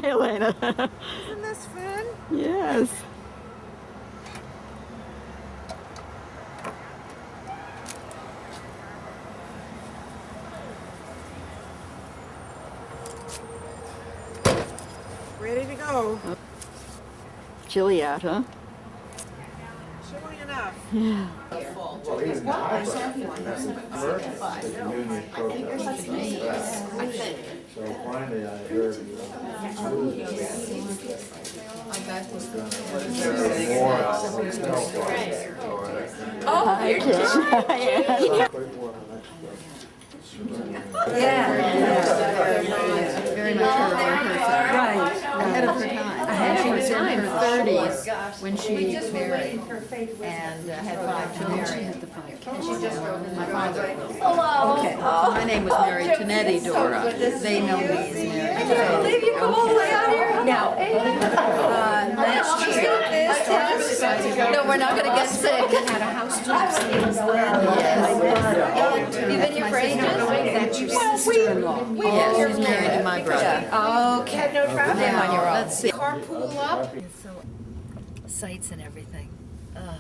Hi, Elena. Isn't this fun? Yes. Ready to go. Chilly out, huh? Chilly enough. Yeah. So finally I heard Very much her own person. Right. Ahead of her time. She was in her 30s when she married and had 5 children. She had the 5 kids. My father. Hello. Okay. My name was Mary Tonetti Dorra. They know me as Mary. I can't believe you come all the way out here. No. Last year. No, we're not going to get sick. Had a house to upstairs. You've been here for ages? That's your sister-in-law. Yes, she's married to my brother. Okay. No traffic. Now, let's see. Carpool up. So, sights and everything. Oh,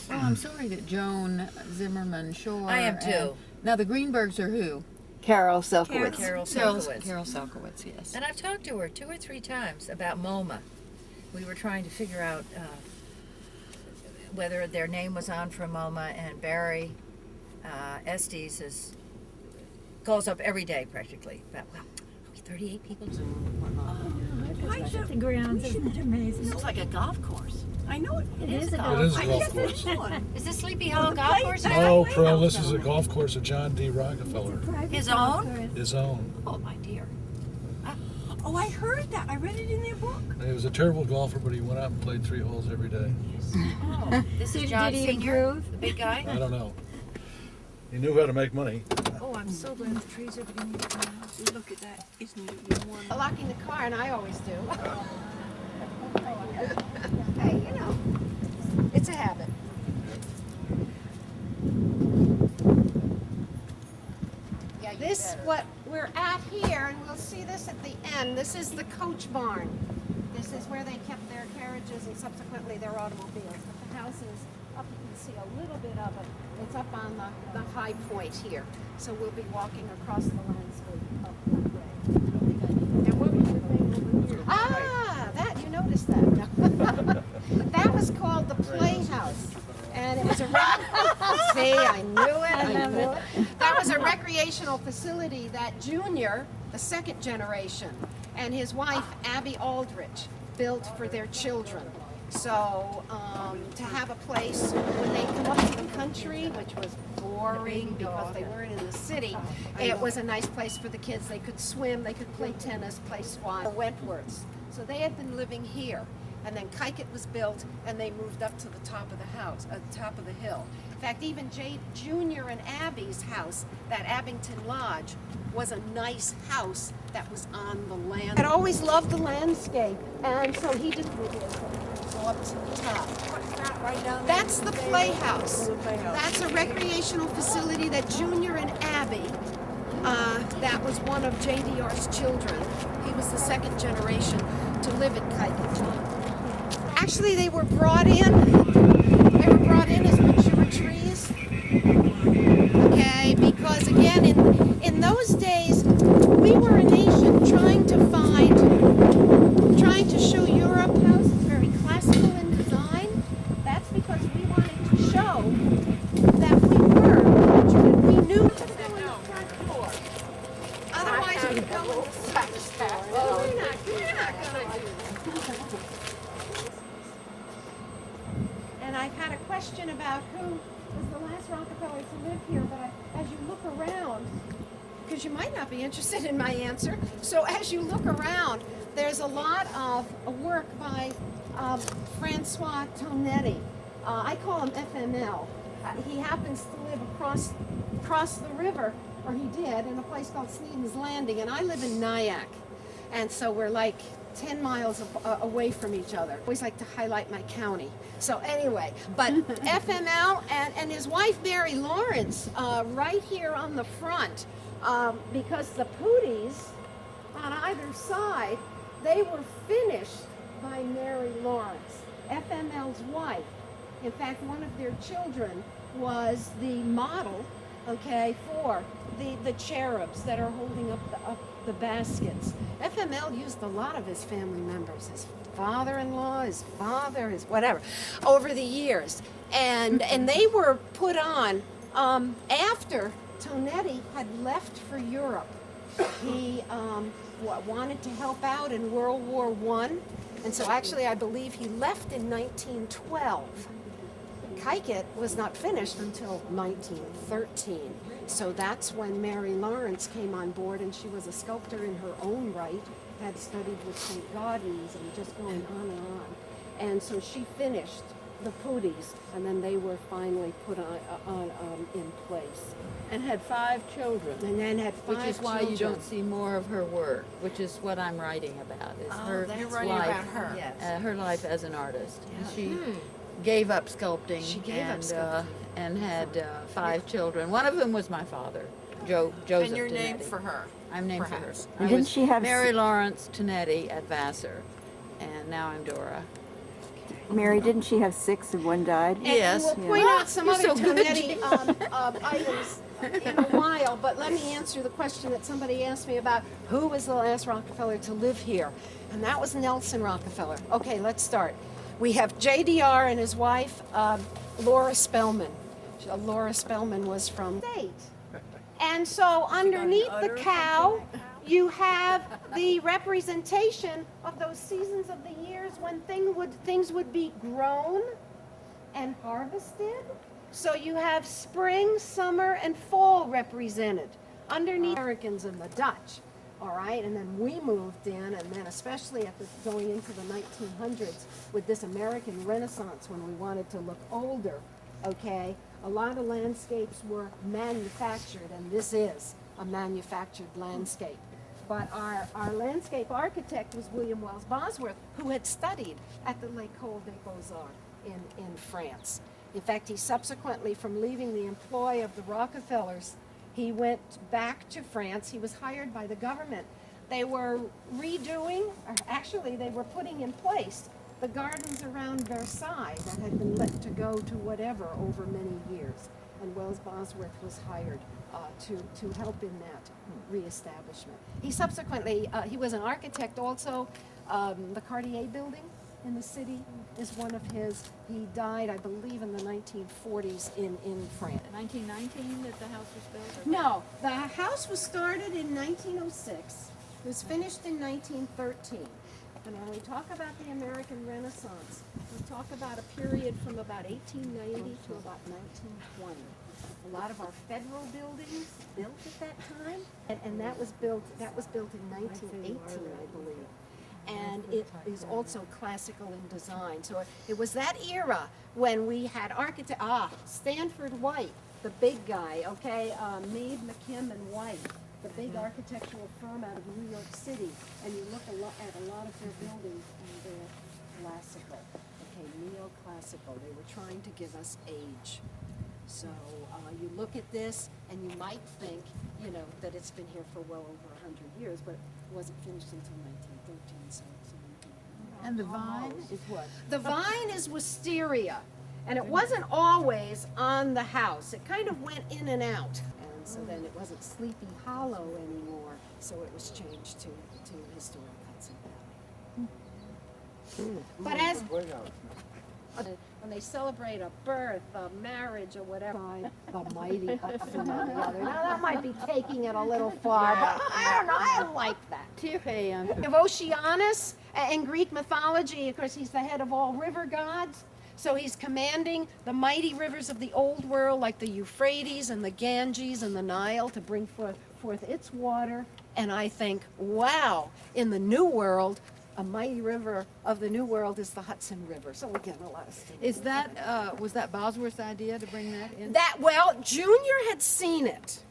I'm sorry that Joan Zimmerman Shore. I am too. Now the Greenbergs are who? Carol Selkowitz. Carol Selkowitz. Carol Selkowitz, yes. And I've talked to her 2 or 3 times about MoMA. We were trying to figure out whether their name was on for MoMA, and Barry Estes calls up every day practically. About, wow, are we 38 people? The grounds isn't amazing. It's like a golf course. I know it. It is a It is a golf course. Is this Sleepy Hollow Golf Course? No, Pearl, this is a golf course of John D. Rockefeller. His own? His own. Oh, my dear. Oh, I heard that. I read it in their book. He was a terrible golfer, but he went out and played 3 holes every day. Oh, this is John Did he Senior, improve? the big guy? I don't know. He knew how to make money. Oh, I'm so glad the trees are beginning to come out. Look at that. Isn't it warm? Locking the car, and I always do. Hey, you know, it's a habit. Yeah, this, what we're at here, and we'll see this at the end, this is the coach barn. This is where they kept their carriages and subsequently their automobiles. But the house is up, you can see a little bit of it. It's up on the high point here. So we'll be walking across the landscape up that way. And what was your thing over here? Ah, that, you noticed that. That was called the Playhouse. And it was a see, I knew it. That was a recreational facility that Junior, the second generation, and his wife Abby Aldrich built for their children. So to have a place when they come up to the country, which was boring because they weren't in the city, it was a nice place for the kids. They could swim, they could play tennis, play squash. Wentworths. So they had been living here. And then Kykuit was built, and they moved up to the top of the house, top of the hill. In fact, even Junior and Abby's house, that Abington Lodge, was a nice house that was on the land. I'd always loved the landscape, and so he just did this. Go up to the top. What's that right down there? That's the Playhouse. That's a recreational facility that Junior and Abby, that was one of JDR's children. He was the second generation to live at Kykuit. Actually, they were brought in. They were brought in as mature trees. Okay, because again, in those days, we were a nation trying to show Europe houses very classical in design. That's because we wanted to show that we were cultured. We knew to go in the front door. Otherwise, we'd go in the second door. Well, we're not gonna do that. And I've had a question about who was the last Rockefeller to live here, but as you look around, because you might not be interested in my answer, so as you look around, there's a lot of work by Francois Tonetti. I call him FML. He happens to live across the river, or he did, in a place called Sneeden's Landing, and I live in Nyack. And so we're like 10 miles away from each other. I always like to highlight my county. So anyway, but FML and his wife Mary Lawrence right here on the front, because the Pooties on either side, they were finished by Mary Lawrence, FML's wife. In fact, one of their children was the model, okay, for the cherubs that are holding up the baskets. FML used a lot of his family members, his father-in-law, his father, his whatever, over the years. And they were put on after Tonetti had left for Europe. He wanted to help out in World War I, and so actually I believe he left in 1912. Kykuit was not finished until 1913. So that's when Mary Lawrence came on board, and she was a sculptor in her own right, had studied with St. Gaudens and just going on and on. And so she finished the pooties, and then they were finally put on in place. And had 5 children. And then had 5 Which is why children. you don't see more of her work, which is what I'm writing about, is her You're life, writing about her. uh, her life as an artist. She gave up sculpting. She gave up and, sculpting. And had 5 children. One of them was my father, Joseph. And you're named Tonetti. for her. I'm named perhaps. for her. And I didn't was she have Mary Lawrence Tonetti at Vassar, and now I'm Dorra. Mary, didn't she have 6 and one died? And Yes. we'll point out some You're other so good, Tonetti items in a while, but let me answer the question that somebody asked me about who was the last Rockefeller to live here. And that was Nelson Rockefeller. Okay, let's start. We have JDR and his wife, Laura Spellman. Laura Spellman was from state. And so underneath the cow, you have the representation of those seasons of the years when things would be grown and harvested. So you have spring, summer, and fall represented underneath Americans and the Dutch. All right, and then we moved in, and then especially going into the 1900s with this American Renaissance when we wanted to look older, okay, a lot of landscapes were manufactured, and this is a manufactured landscape. But our landscape architect was William Wells Bosworth, who had studied at the L'École des Beaux-Arts in France. In fact, he subsequently, from leaving the employ of the Rockefellers, he went back to France. He was hired by the government. They were redoing, or actually they were putting in place the gardens around Versailles that had been let to go to whatever over many years. And Wells Bosworth was hired to help in that reestablishment. He subsequently, he was an architect also. The Cartier building in the city is one of his. He died, I believe, in the 1940s in France. 1919 that the house was built? No, the house was started in 1906. It was finished in 1913. And when we talk about the American Renaissance, we talk about a period from about 1890 to about 1920. A lot of our federal buildings built at that time, and that was built in 1918, I believe. And it is also classical in design. So it was that era when we had Stanford White, the big guy, okay, Mabe, McKim, and White, the big architectural firm out of New York City. And you look at a lot of their buildings, and they're classical, okay, neoclassical. They were trying to give us age. So you look at this, and you might think, you know, that it's been here for well over 100 years, but it wasn't finished until 1913. So And the vine is what? the vine is wisteria, and it wasn't always on the house. It kind of went in and out, and so then it wasn't Sleepy Hollow anymore. So it was changed to historic Hudson Valley. But as when they celebrate a birth, a marriage, or whatever, the mighty Hudson River. Now that might be taking it a little far, but I don't know. I like that. Of Oceanus in Greek mythology, of course, he's the head of all river gods. So he's commanding the mighty rivers of the old world, like the Euphrates and the Ganges and the Nile, to bring forth its water. And I think, wow, in the New World, a mighty river of the New World is the Hudson River. So again, a lot of stuff. Is that, was that Bosworth's idea to bring that in? Well, Junior had seen it,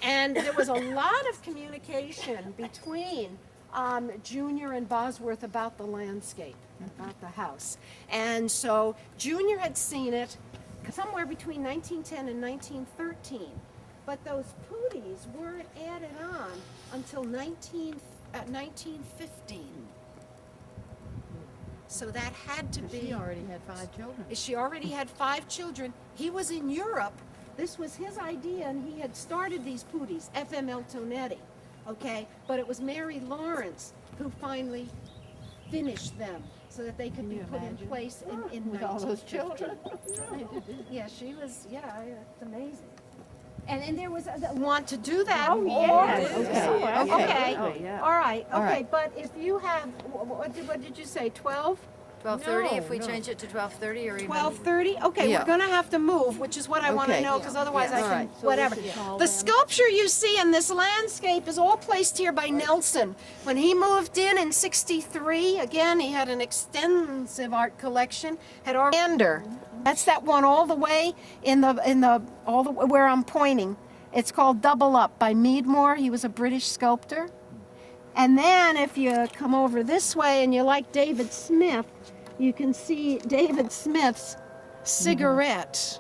and there was a lot of communication between Junior and Bosworth about the landscape, about the house. And so Junior had seen it somewhere between 1910 and 1913, but those pooties weren't added on until 19 1915. So that had to be. She already had 5 children. She already had 5 children. He was in Europe. This was his idea, and he had started these pooties, Mary Tonetti, okay? But it was Mary Lawrence who finally finished them so that they could be put in place in With all those 1950. children. Yeah, she was, it's amazing. And there was, want to do that? Oh, yes. Okay. Oh, yeah. All right, All okay, right. but if you have, what did you say, 12? 12:30, if we change it to 12:30 or even. 12:30? Okay, Yeah. we're gonna have to move, which is what I wanna Okay. know, because otherwise I All can, right. whatever. The sculpture you see in this landscape is all placed here by Nelson. When he moved in 63, again, he had an extensive art collection, had Orlander. That's that one all the way where I'm pointing. It's called Double Up by Meadmore. He was a British sculptor. And then if you come over this way and you like David Smith, you can see David Smith's cigarette.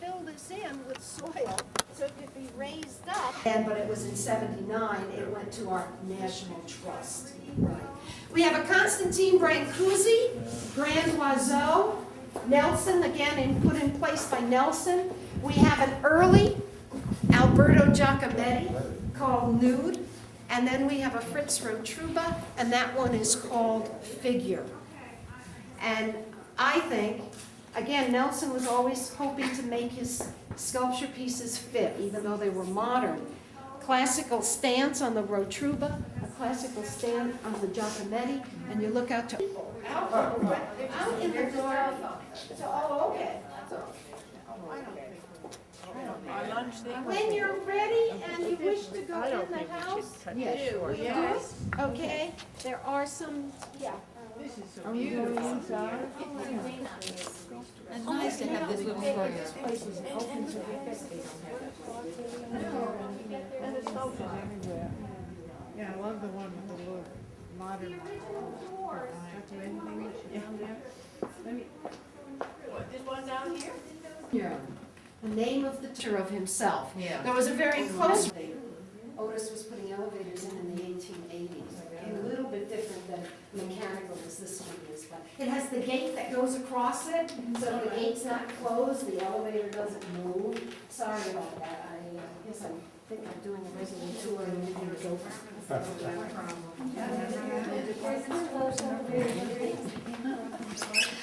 Fill this in with soil so it could be raised up. But it was in 79, it went to our National Trust. Right. We have a Constantine Brancusi, Grand Oiseau, Nelson, again put in place by Nelson. We have an early Alberto Giacometti called Nude. And then we have a Fritz from Truba, and that one is called Figure. And I think, again, Nelson was always hoping to make his sculpture pieces fit, even though they were modern. Classical stance on the Rotruba, a classical stand on the Giacometti, and you look out to out in the dark. Oh, okay. When you're ready and you wish to go in the house, yes. Okay, there are some, yeah. And nice to have this little area. Yeah, I love the one with the little modern. Yeah. The name of the tour of himself. Yeah. There was a very close. Otis was putting elevators in the 1880s. A little bit different than mechanical as this one is, but it has the gate that goes across it, so if the gate's not closed, the elevator doesn't move. Sorry about that. I guess I think I'm doing a resident tour and maybe it's over.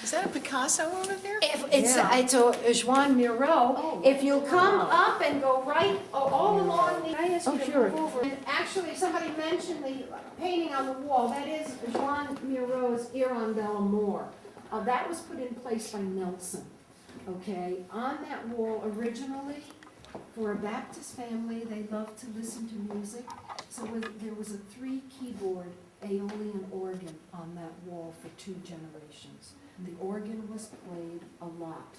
Is that a Picasso over there? It's a Jeanne Miro. If you come up and go right all along the. I asked you to move over. And actually, somebody mentioned the painting on the wall. That is Jeanne Miro's Hirondelle Moor. That was put in place by Nelson. Okay, on that wall originally, for a Baptist family, they loved to listen to music. So there was a 3-keyboard Aeolian organ on that wall for 2 generations. The organ was played a lot,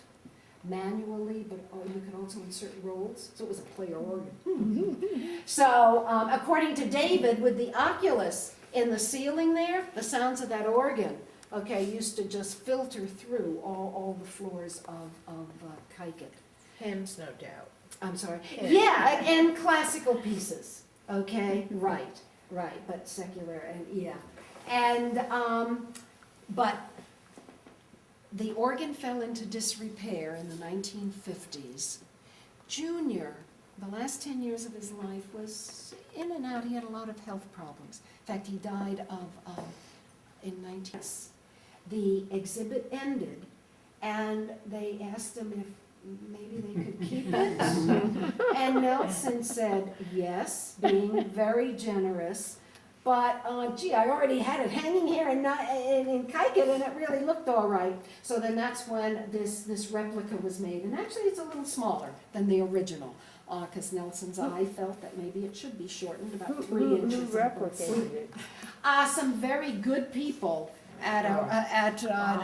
manually, but you could also insert rolls, so it was a player organ. So, according to David, with the oculus in the ceiling there, the sounds of that organ, okay, used to just filter through all the floors of Kykuit. Hymns, no doubt. I'm sorry. Yeah, and classical pieces. Okay, right, but secular and yeah, and but the organ fell into disrepair in the 1950s. Junior, the last 10 years of his life was in and out. He had a lot of health problems. In fact, he died in 19. The exhibit ended, and they asked him if maybe they could keep it. And Nelson said yes, being very generous. But, gee, I already had it hanging here in Kykuit, and it really looked all right. So then that's when this replica was made. And actually, it's a little smaller than the original, because Nelson's eye felt that maybe it should be shortened about 3 inches. Who replicated it? Some very good people and I'm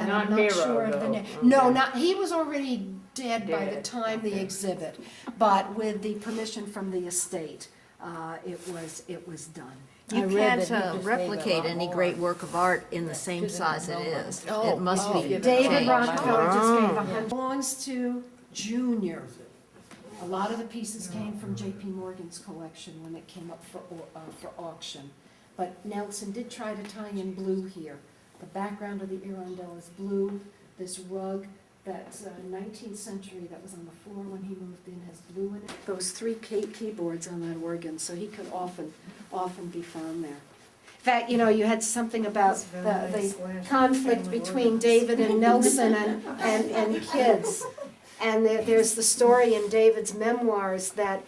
Not not Miro, sure of the though. name. No, he was already dead by the time the exhibit, but with the permission from the estate, it was done. You can't replicate any great work of art in the same size it is. It must be David changed. Rockefeller just gave 100. Belongs to Junior. A lot of the pieces came from J.P. Morgan's collection when it came up for auction. But Nelson did try to tie in blue here. The background of the Arundel is blue. This rug that's 19th century that was on the floor when he moved in has blue in it. Those three keyboards on that organ, so he could often be found there. In fact, you know, you had something about the conflict between David and Nelson and kids. And there's the story in David's memoirs that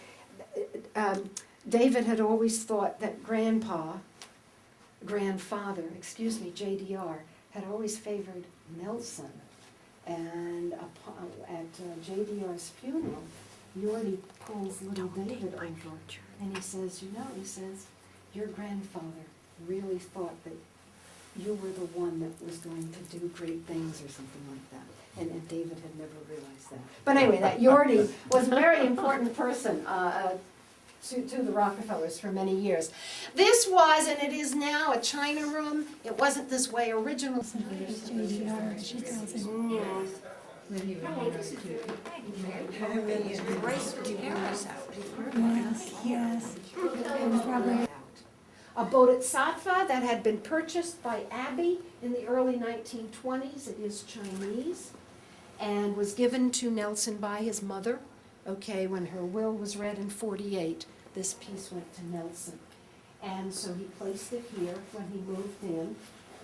David had always thought that grandfather, JDR, had always favored Nelson. And at JDR's funeral, Yorty pulls little David over and he says, your grandfather really thought that you were the one that was going to do great things or something like that. And David had never realized that. But anyway, that Yorty was a very important person to the Rockefellers for many years. This was, and it is now, a china room. It wasn't this way originally. Yes. A bodhisattva that had been purchased by Abbey in the early 1920s. It is Chinese and was given to Nelson by his mother. Okay, when her will was read in 48, this piece went to Nelson. And so he placed it here when he moved in.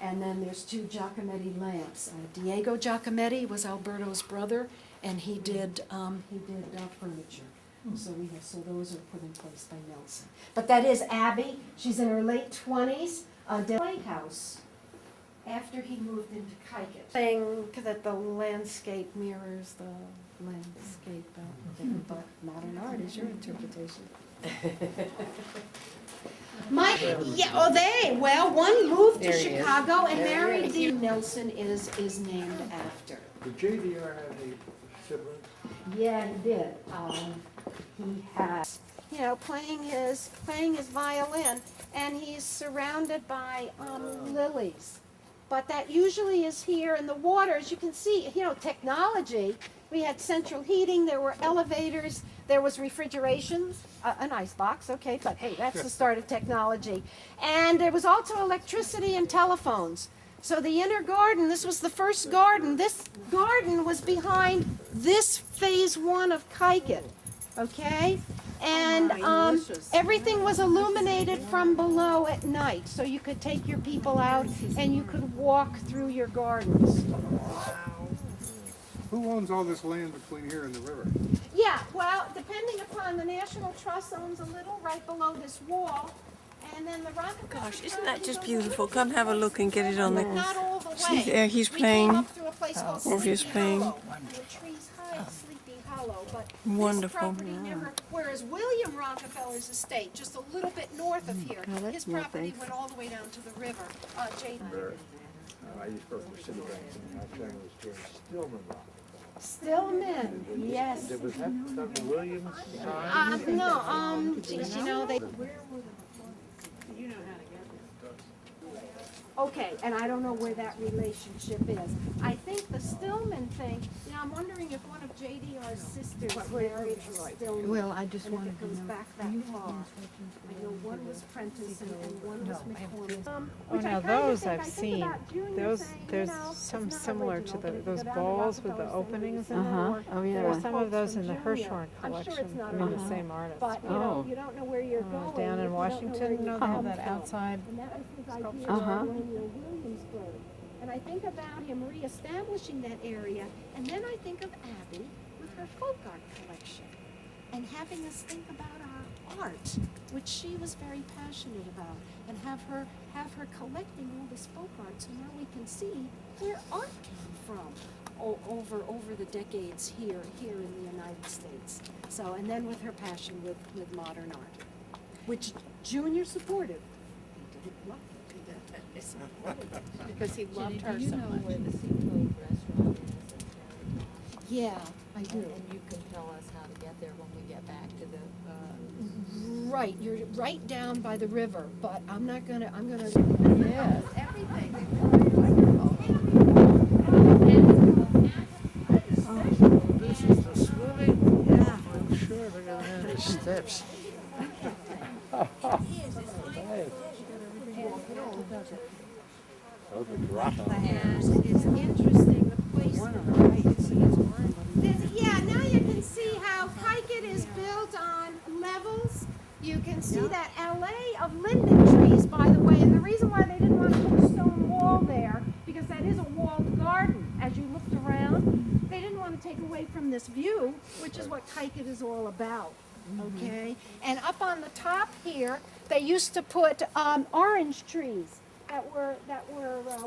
And then there's two Giacometti lamps. Diego Giacometti was Alberto's brother, and he did furniture. So those are put in place by Nelson. But that is Abby. She's in her late 20s. Lighthouse. After he moved into Kykuit. Saying that the landscape mirrors the landscape, but modern art is your interpretation. One moved to Chicago, and Mary D. Nelson is named after. Did JDR have any siblings? Yeah, he did. He has, playing his violin, and he's surrounded by lilies. But that usually is here in the water. As you can see, technology. We had central heating. There were elevators. There was refrigeration, an ice box. Okay, but hey, that's the start of technology. And there was also electricity and telephones. So the inner garden, this was the first garden. This garden was behind this phase 1 of Kykuit, okay? And everything was illuminated from below at night, so you could take your people out and you could walk through your gardens. Who owns all this land between here and the river? Yeah, well, depending upon the National Trust owns a little right below this wall. And then the Rockefellers. Gosh, isn't that just beautiful? Come have a look and get it on the. Not all the way. See there, he's We playing. came up through a place called Orpheus Sleepy playing. Hollow, where trees hide Sleepy Hollow, but Wonderful. this property never. Whereas William Rockefeller's estate, just a little bit north of here, his property went all the way down to the river. I used to work for Citibank, and my friend was George Stillman Rockefeller. Stillman, yes. Was that something Williams signed? They. Okay, and I don't know where that relationship is. I think the Stillman thing, I'm wondering if one of JDR's sisters married Stillman. Well, I just and if wanted it to goes know. back that far. I know one was Prentice and one was McCormick. Oh, now those I've seen. Those, there's some similar to those balls with the openings in them. Oh, yeah. There are some of those in the Hirshhorn I'm sure collection. it's not I mean, the enough. same artist. But, you don't know where you're going. Down if in you Washington, don't know they where have you that come outside. from. And that was his idea Uh-huh. of Williamsburg. And I think about him reestablishing that area, and then I think of Abby with her folk art collection, and having us think about our art, which she was very passionate about, and have her collecting all this folk art, so now we can see where art came from over the decades here in the United States. So, and then with her passion with modern art, which Junior supported. He didn't love it. Because he loved her Do you so know much. where the Seafood restaurant is? Yeah, I do. And you can tell us how to get there when we get back to the, Right, you're right down by the river, but I'm gonna. Yes. Everything. This is the swimming? Yeah, I'm sure they're gonna have the steps. Oh, the drop. And it's interesting, the place. Yeah, now you can see how Kykuit is built on levels. You can see that alley of linden trees, by the way, and the reason why they didn't want to put a stone wall there, because that is a walled garden. As you looked around, they didn't want to take away from this view, which is what Kykuit is all about. Okay, and up on the top here, they used to put orange trees that were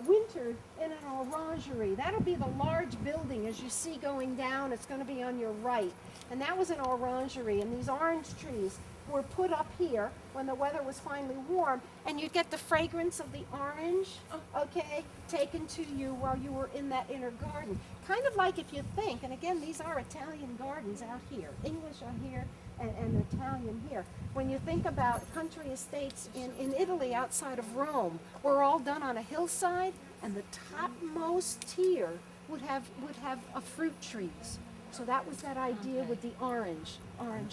wintered in an orangery. That'll be the large building as you see going down. It's going to be on your right, and that was an orangery. And these orange trees were put up here when the weather was finally warm, and you'd get the fragrance of the orange, okay, taken to you while you were in that inner garden. Kind of like if you think, and again, these are Italian gardens out here, English on here, and Italian here. When you think about country estates in Italy outside of Rome, were all done on a hillside, and the topmost tier would have fruit trees. So that was that idea with the orange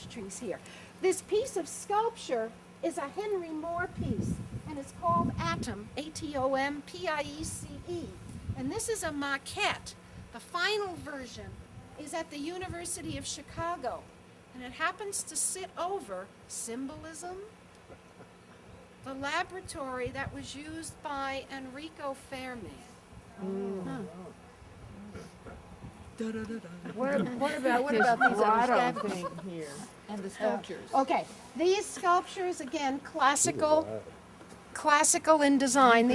trees here. This piece of sculpture is a Henry Moore piece, and it's called Atom, A-T-O-M-P-I-E-C-E. And this is a maquette. The final version is at the University of Chicago, and it happens to sit over symbolism, the laboratory that was used by Enrico Fermi. What about these other thing here and the sculptures? Okay, these sculptures, again, classical in design.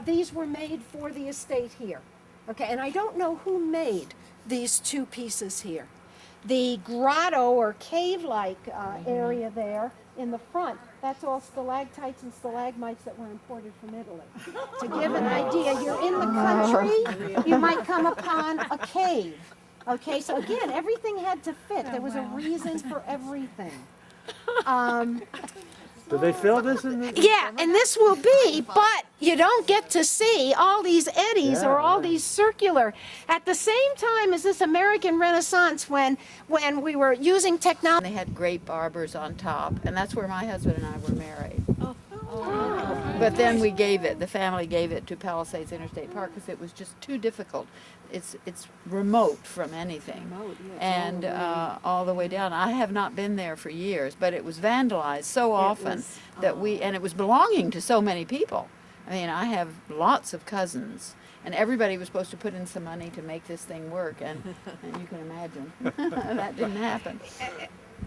These were made for the estate here. Okay, and I don't know who made these two pieces here. The grotto or cave-like area there in the front, that's all stalactites and stalagmites that were imported from Italy. To give an idea, you're in the country, you might come upon a cave. Okay, so again, everything had to fit. There was a reason for everything. Do they fill this in the? Yeah, and this will be, but you don't get to see all these eddies or all these circular. At the same time as this American Renaissance, when we were using technology. They had grape arbors on top, and that's where my husband and I were married. But then the family gave it to Palisades Interstate Park because it was just too difficult. It's remote from anything, and all the way down. I have not been there for years, but it was vandalized so often and it was belonging to so many people. I mean, I have lots of cousins, and everybody was supposed to put in some money to make this thing work, and you can imagine that didn't happen.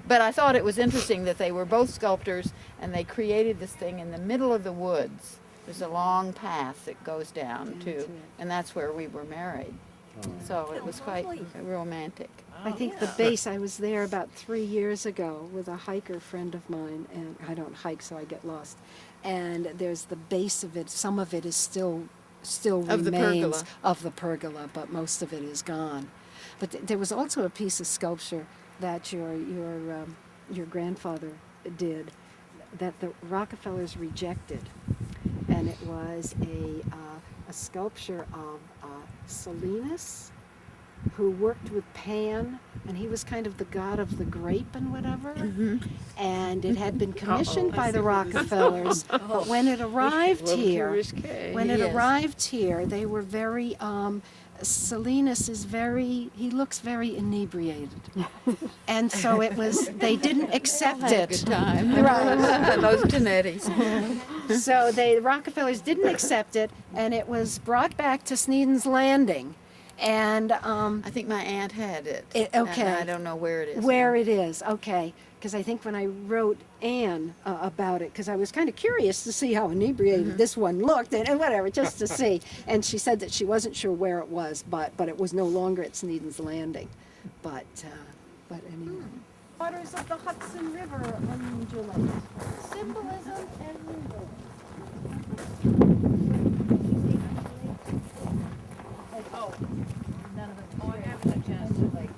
But I thought it was interesting that they were both sculptors, and they created this thing in the middle of the woods. There's a long path that goes down to, and that's where we were married. So it was quite romantic. I think the base, I was there about 3 years ago with a hiker friend of mine, and I don't hike so I get lost. And there's the base of it, some of it is still Of the remains pergola. of the pergola, but most of it is gone. But there was also a piece of sculpture that your grandfather did that the Rockefellers rejected, and it was a sculpture of Silenus, who worked with Pan, and he was kind of the god of the grape and whatever. And it had been commissioned by the Rockefellers, but when it arrived here, they were very. Silenus is he looks very inebriated. And so they didn't accept it. Good time. Right. Those Tonettis. So the Rockefellers didn't accept it, and it was brought back to Sneeden's Landing. And I think my aunt had it. Okay. And I don't know where it is. Where it is, okay. Because I think when I wrote Anne about it, because I was kind of curious to see how inebriated this one looked, and whatever, just to see. And she said that she wasn't sure where it was, but it was no longer at Sneeden's Landing. But anyway. Waters of the Hudson River undulate. Symbolism and movement. None of them. I haven't had a chance to like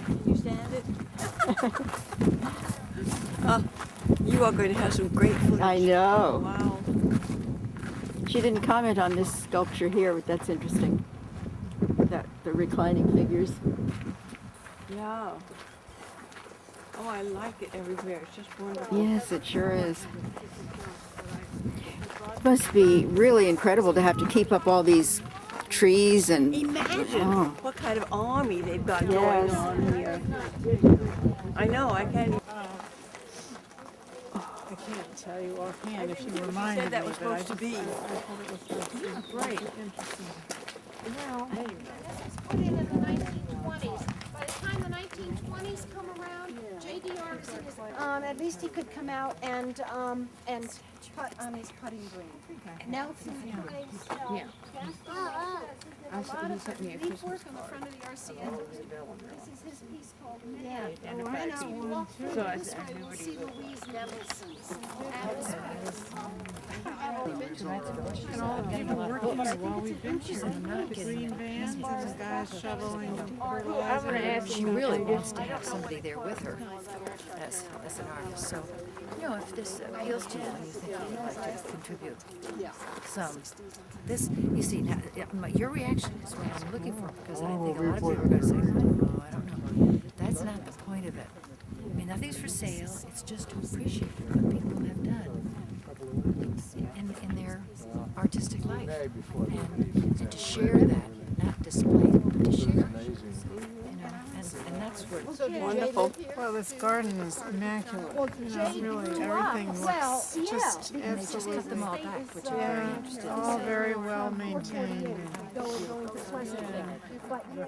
Can you stand it? You are going to have some great footage. I know. Wow. She didn't comment on this sculpture here, but that's interesting. The reclining figures. Yeah. Oh, I like it everywhere. It's just wonderful. Yes, it sure is. It must be really incredible to have to keep up all these trees and. Imagine Oh. what kind of army they've got going Yes. on here. I know, I can't. I can't tell you offhand if she reminded Said that me, was but I supposed to just be. thought it was supposed to be. Right, interesting. Well, this was put in the 1920s. By the time the 1920s come around, J.D. Argosy was, at least he could come out and cut on his cutting green. Nelson Price, Yeah. a lot of relief work on the front of the RCA. This is his piece called Man. And as we walk through this way, we'll see Louise Nemeson's atmosphere. And all the people working here while we've been here. The green vans and the guys shoveling fertilizer. She really wants to have somebody there with her as an artist. So, if this appeals to you and you think you'd like to contribute some, this, you see, now, your reaction is what I'm looking for, because I think a lot of people are going to say, oh, I don't know. That's not the point of it. I mean, nothing's for sale. It's just to appreciate what people have done in their artistic life, and to share that, not display it, but to share it. And that's what. Wonderful. Well, this garden is immaculate. Really, everything looks just And they just cut absolutely. them all back, which I'm very Yeah, interested all to see. very well maintained. Going to Switzerland. But yeah.